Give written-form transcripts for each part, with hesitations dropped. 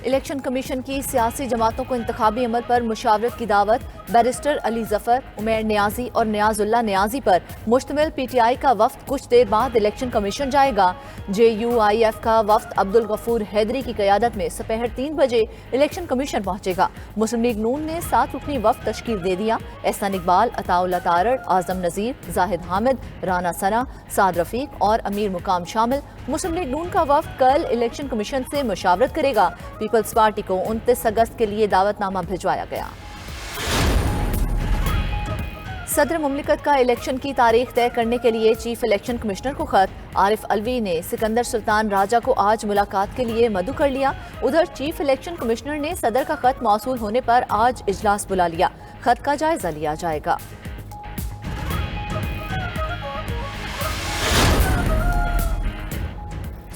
Election commission की सियासी जमातों को इंतखाबी अमल पर मुशावरत की दावत। बैरिस्टर अली जफर, उमैर नियाजी और नियाजुल्लाह नियाजी पर मुश्तमिल PTI का वफ्द कुछ देर बाद इलेक्शन कमीशन जाएगा। JUIF का वफ्द अब्दुल गफूर हैदरी की क़यादत में दोपहर 3 बजे इलेक्शन कमीशन पहुंचेगा। मुस्लिम लीग नून ने 7 रुकनी वफ्द तश्कील दे दिया। एहसान इकबाल, अताउल्लाह तारड़, आजम नज़ीर, जाहिद हामिद, राना सना, साद रफीक और अमीर मुकाम शामिल। मुस्लिम लीग नून का वफ्द कल इलेक्शन कमीशन से मुशावरत करेगा। पीपल्स पार्टी को 29 अगस्त के लिए दावतनामा भिजवाया गया। सदर मुमलिकत का इलेक्शन की तारीख तय करने के लिए चीफ इलेक्शन कमिश्नर को खत। आरिफ अलवी ने सिकंदर सुल्तान राजा को आज मुलाकात के लिए मदु कर लिया। उधर चीफ इलेक्शन कमिश्नर ने सदर का खत मौसूल होने पर आज इजलास बुला लिया। खत का जायजा लिया जाएगा।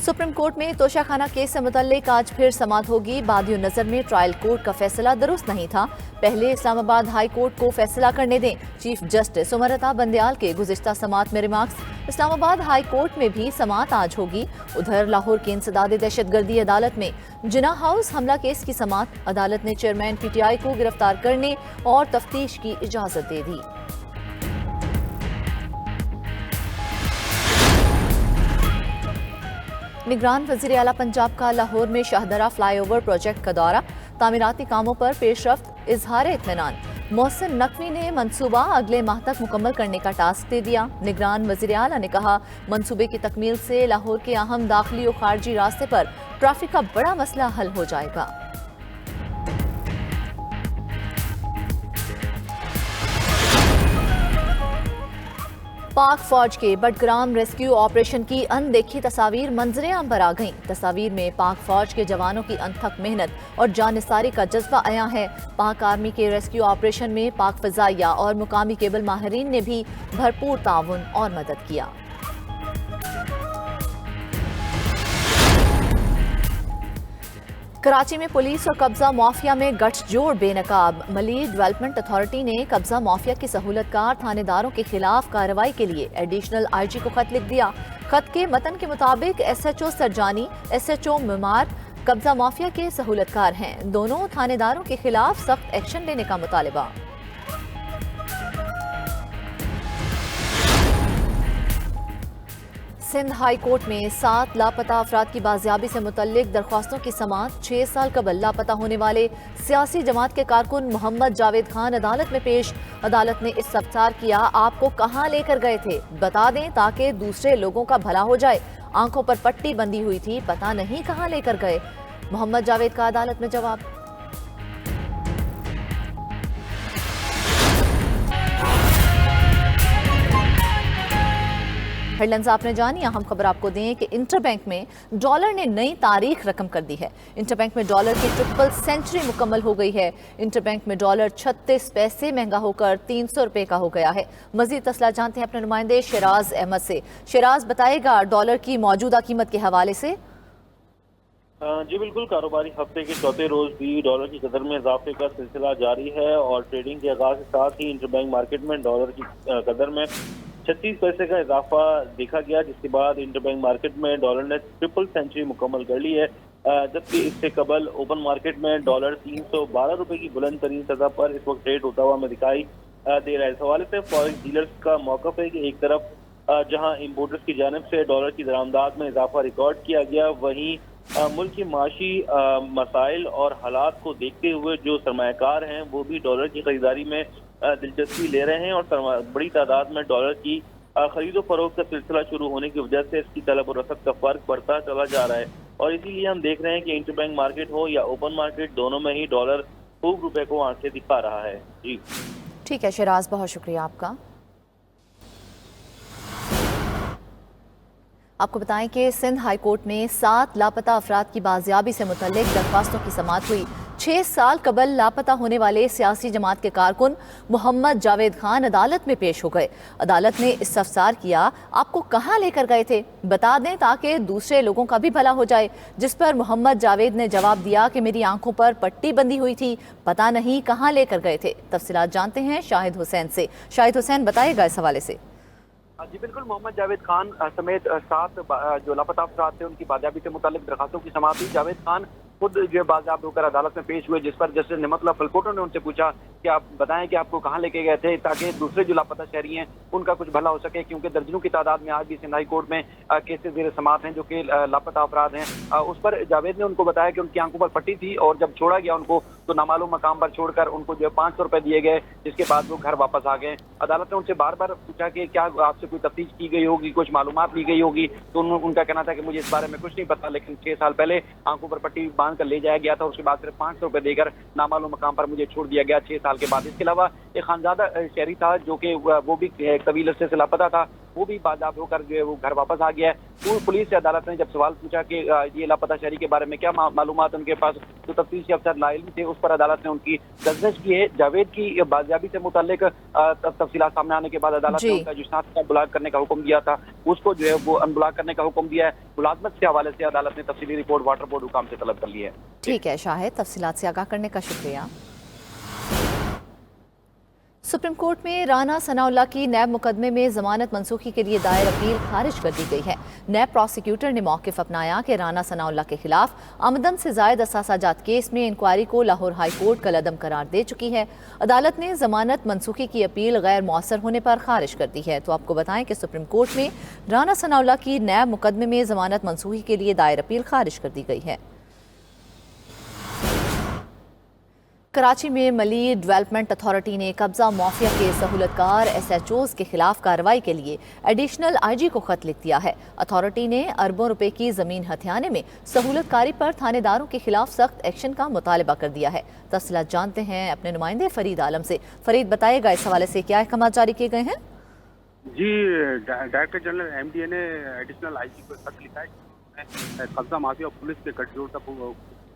सुप्रीम कोर्ट में तोशाखाना केस से मुतल्लिक आज फिर समाअत होगी। बादियो नजर में ट्रायल कोर्ट का फैसला दुरुस्त नहीं था। पहले इस्लामाबाद हाई कोर्ट को फैसला करने दें। चीफ जस्टिस उमर अता बंदयाल के गुज़िश्ता समाअत में रिमार्क्स। इस्लामाबाद हाई कोर्ट में भी समाअत आज होगी। उधर लाहौर के इंसदाद दहशतगर्दी अदालत में जिना हाउस हमला केस की समाअत। अदालत ने चेयरमैन PTI को गिरफ्तार करने और तफ्तीश की इजाजत दे दी। निगरान वज़ीर आला पंजाब का लाहौर में शाहदरा फ्लाईओवर प्रोजेक्ट का दौरा। तामीराती कामों पर पेशरफ्त, इजहार इत्मीनान। मोहसिन नकवी ने मंसूबा अगले माह तक मुकम्मल करने का टास्क दे दिया। निगरान वज़ीर आला ने कहा, मंसूबे की तकमील से लाहौर के अहम दाखिली और खारजी रास्ते पर ट्रैफिक का बड़ा मसला हल हो जाएगा। पाक फौज के बडग्राम रेस्क्यू ऑपरेशन की अनदेखी तस्वीर मंजरे आम पर आ गईं। तस्वीर में पाक फौज के जवानों की अनथक मेहनत और जानिसारी का जज्बा आया है। पाक आर्मी के रेस्क्यू ऑपरेशन में पाक फजाइया और मुकामी केबल माहिरीन ने भी भरपूर ताउन और मदद किया। कराची में पुलिस और कब्जा माफिया में गठजोड़ बेनकाब। मलिक डेवलपमेंट अथॉरिटी ने कब्जा माफिया के सहूलतकार थानेदारों के खिलाफ कार्रवाई के लिए एडिशनल IG को खत लिख दिया। खत के मतन के मुताबिक SHO सरजानी, SHO मिमार कब्जा माफिया के सहूलतकार हैं। दोनों थानेदारों के खिलाफ सख्त एक्शन लेने का मुतालबा। सिंध हाई कोर्ट में 7 लापता अफराद की बाजियाबी से मुतल्लिक दरख्वास्तों की समाअत। 6 साल कबल लापता होने वाले सियासी जमात के कारकुन मोहम्मद जावेद खान अदालत में पेश। अदालत ने इस्तफसार किया, आपको कहां लेकर गए थे बता दें ताकि दूसरे लोगों का भला हो जाए। आंखों पर पट्टी बंधी हुई थी, पता नहीं कहां लेकर गए। मोहम्मद जावेद का अदालत में जवाब। हेडलाइंस आपने जानी। अहम खबर आपको दें कि इंटरबैंक में डॉलर ने नई तारीख रकम कर दी है। इंटरबैंक में डॉलर की ट्रिपल सेंचुरी मुकम्मल हो गई है। इंटरबैंक में डॉलर 36 पैसे महंगा होकर 300 रुपए का हो गया है। मजीद तसला जानते हैं अपने नुमाइंदे शराज अहमद से। शराज, बताएगा डॉलर की मौजूदा कीमत के हवाले से। जी बिल्कुल, कारोबारी हफ्ते के चौथे रोज भी डॉलर की कदर में इजाफे का सिलसिला जारी है और ट्रेडिंग के आगाज के साथ ही इंटरबैंक मार्केट में डॉलर की कदर में 36 पैसे का इजाफा देखा गया, जिसके बाद इंटरबैंक मार्केट में डॉलर ने ट्रिपल सेंचुरी मुकम्मल कर ली है। जबकि इससे कबल ओपन मार्केट में डॉलर 312 रुपए की बुलंद तरीन सतह पर इस वक्त ट्रेड होता हुआ हमें दिखाई दे रहा है। इस हवाले से फॉरेक्स डीलर्स का मौकफ है कि एक तरफ जहां इम्पोर्टर्स की जानिब से डॉलर की दरामदाद में इजाफा रिकॉर्ड किया गया, वहीं मुल्क की माशी मसाइल और हालात को देखते हुए जो सरमायाकार हैं वो भी डॉलर की खरीदारी में दिलचस्पी ले रहे हैं और बड़ी तादाद में डॉलर की खरीदो फरोख्त का सिलसिला शुरू होने की वजह से इसकी तलब और रसद का फर्क बढ़ता चला जा रहा है। और इसीलिए हम देख रहे हैं कि इंटरबैंक मार्केट हो या ओपन मार्केट, दोनों में ही डॉलर खूब रुपए को आंखें दिखा रहा है। जी ठीक है शराज, बहुत शुक्रिया आपका। आपको बताएं कि सिंध हाई कोर्ट में 7 लापता अफराद की बाजियाबी से मुतल्लिक दरख्वास्तों की समाअत हुई। 6 साल कबल लापता होने वाले सियासी जमात के कारकुन मोहम्मद जावेद खान अदालत में पेश हो गए। अदालत ने इस्तफसार किया, आपको कहां लेकर गए थे बता दें ताकि दूसरे लोगों का भी भला हो जाए। जिस पर मोहम्मद जावेद ने जवाब दिया कि मेरी आंखों पर पट्टी बंधी हुई थी, पता नहीं कहां लेकर गए थे। तफसीलात जानते हैं शाहिद हुसैन से। शाहिद हुसैन, बताइएगा इस हवाले से। जी बिल्कुल, मोहम्मद जावेद खान समेत 7 जो लापता अफराद थे उनकी बाजियाबी से मुतालिक दरखास्तों की समाअत हुई। जावेद खान खुद जो है बाज़ाब्त होकर अदालत में पेश हुए, जिस पर जस्टिस निमतुल्लाह फलकोटो ने उनसे पूछा कि आप बताएं कि आपको कहाँ लेके गए थे, ताकि दूसरे जो लापता शहरी हैं उनका कुछ भला हो सके, क्योंकि दर्जनों की तादाद में आज भी सिंध हाई कोर्ट में केसेस ज़ेर समाअत हैं जो कि लापता अफराद हैं। उस पर जावेद ने उनको बताया कि उनकी आंखों पर पट्टी थी और जब छोड़ा गया उनको तो नामालूम मकाम पर छोड़कर उनको जो है 500 रुपए दिए गए, जिसके बाद वो घर वापस आ गए। अदालत ने उनसे बार बार पूछा कि क्या आपसे कोई तफ्तीश की गई होगी, कुछ मालूमात ली गई होगी, तो उनका कहना था कि मुझे इस बारे में कुछ नहीं पता, लेकिन 6 साल पहले आंखों पर पट्टी बांध कर ले जाया गया था, उसके बाद सिर्फ 500 रुपए देकर नामालूम मकाम पर मुझे छोड़ दिया गया 6 साल के बाद। इसके अलावा एक खानजादा शहरी था जो कि वो भी तवील अरसे से लापता था, वो भी बाज़ाब्त होकर जो है वो घर वापस आ गया है। तो पुलिस से अदालत ने जब सवाल पूछा कि ये लापता शहरी के बारे में क्या मालूमात उनके पास, तो तफ्तीशी अफसर लाइल थे, उस पर अदालत ने उनकी तजदीद की है। जावेद की बाजियाबी से मुताल्लिक तफसीलात सामने आने के बाद अदालत ने उनका जो शनाख्त का ब्लॉक करने का हुक्म दिया था उसको जो है वो अनब्लॉक करने का हुक्म दिया है। मुलाजमत के हवाले से अदालत ने तफसीली रिपोर्ट वाटर बोर्ड हुकाम से तलब कर ली है। ठीक है शाहिद, तफसीलात से आगाह करने का शुक्रिया। सुप्रीम कोर्ट में राना सनाउल्लाह की नैब मुकदमे में जमानत मनसूखी के लिए दायर अपील खारिज कर दी गई है। नैब प्रोसिक्यूटर ने मौक़िफ़ अपनाया कि राना सनाउल्लाह के खिलाफ आमदन से जायद असासाजात केस में इंक्वायरी को लाहौर हाई कोर्ट कलअदम करार दे चुकी है। अदालत ने जमानत मनसूखी की अपील गैर मौसर होने पर खारिज कर दी है। तो आपको बताएं कि सुप्रीम कोर्ट में राना सनाउल्लाह की नैब मुकदमे में जमानत मनसूखी के लिए दायर अपील खारिज कर दी गई है। कराची में मली डेवलपमेंट अथॉरिटी ने कब्जा माफिया के सहूलतकार SHOs के खिलाफ कार्रवाई के लिए एडिशनल IG को खत लिख दिया है। अथॉरिटी ने अरबों रुपए की जमीन हथियाने में सहूलतकारी पर थानेदारों के खिलाफ सख्त एक्शन का मुतालबा कर दिया है। तफसीलात जानते हैं अपने नुमाइंदे फरीद आलम से। फरीद, बताएगा इस हवाले से क्या अहकाम जारी किए गए हैं? जी, डायरेक्टर जनरल MDA ने एडिशनल IG को खत लिखा है। कब्जा माफिया और पुलिस के गठजोड़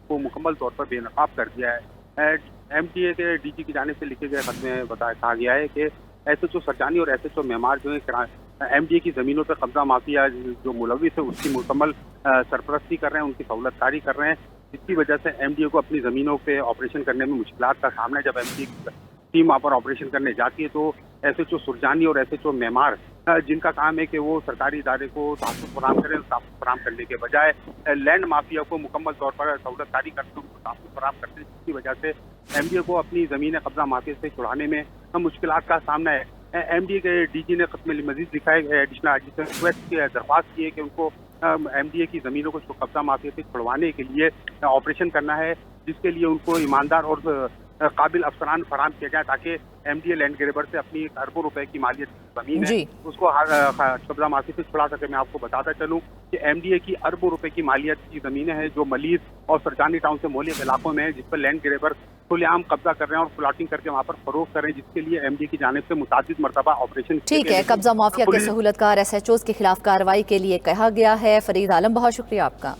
को मुकम्मल तौर पर बेनकाब कर दिया है। MTA के DG की जानिब से लिखे गए खत में कहा गया है कि SHO सरजानी और SHO मेमार जो है MDA की ज़मीनों पर कब्जा माफिया जो मुलविस है उसकी मुकम्मल सरपरस्ती कर रहे हैं, उनकी सहूलतकारी कर रहे हैं, जिसकी वजह से MDA को अपनी ज़मीनों पे ऑपरेशन करने में मुश्किलात का सामना है। जब MDA की टीम वहाँ पर ऑपरेशन करने जाती है तो SHO सुरजानी और SHO मेमार जिनका काम है कि वो सरकारी इदारे को तहफ़्फ़ुज़ फराहम करें, तहफ़्फ़ुज़ फराहम करने के बजाय लैंड माफिया को मुकम्मल तौर पर सहूलतकारी करते उनको तहफ़्फ़ुज़ फराहम करते हैं, जिसकी वजह से MDA को अपनी ज़मीन कब्जा माफिया से छुड़ाने में मुश्किलात का सामना है। MDA के DG ने खत में मज़ीद लिखा है, एडिशनल IG से रिक्वेस्ट की है, दरख्वास्त की है कि उनको MDA की ज़मीनों को कब्जा माफिया से छुड़वाने के लिए ऑपरेशन करना है, जिसके लिए उनको ईमानदार और काबिल अफसरान फराहम किया जाए ताकि MDA लैंड ग्रेबर से अपनी अरबों रुपए की मालियत ज़मीन है उसको कब्जा माफिया से छुड़ा सके। मैं आपको बताता चलूँ कि MDA की अरबों रुपए की मालियत की ज़मीनें हैं जो मलीज और सरजानी टाउन से मोहल्ले इलाकों में है, जिस पर लैंड ग्रेबर खुलेआम कब्जा कर रहे हैं और प्लॉटिंग करके वहाँ पर फरोख्त कर रहे हैं, जिसके लिए MDA की जानिब से मुतादिद मरतबा ऑपरेशन। ठीक है, कब्जा माफिया के सहूलतकार SHOs के खिलाफ कार्रवाई के लिए कहा गया है। फरीद आलम, बहुत शुक्रिया आपका।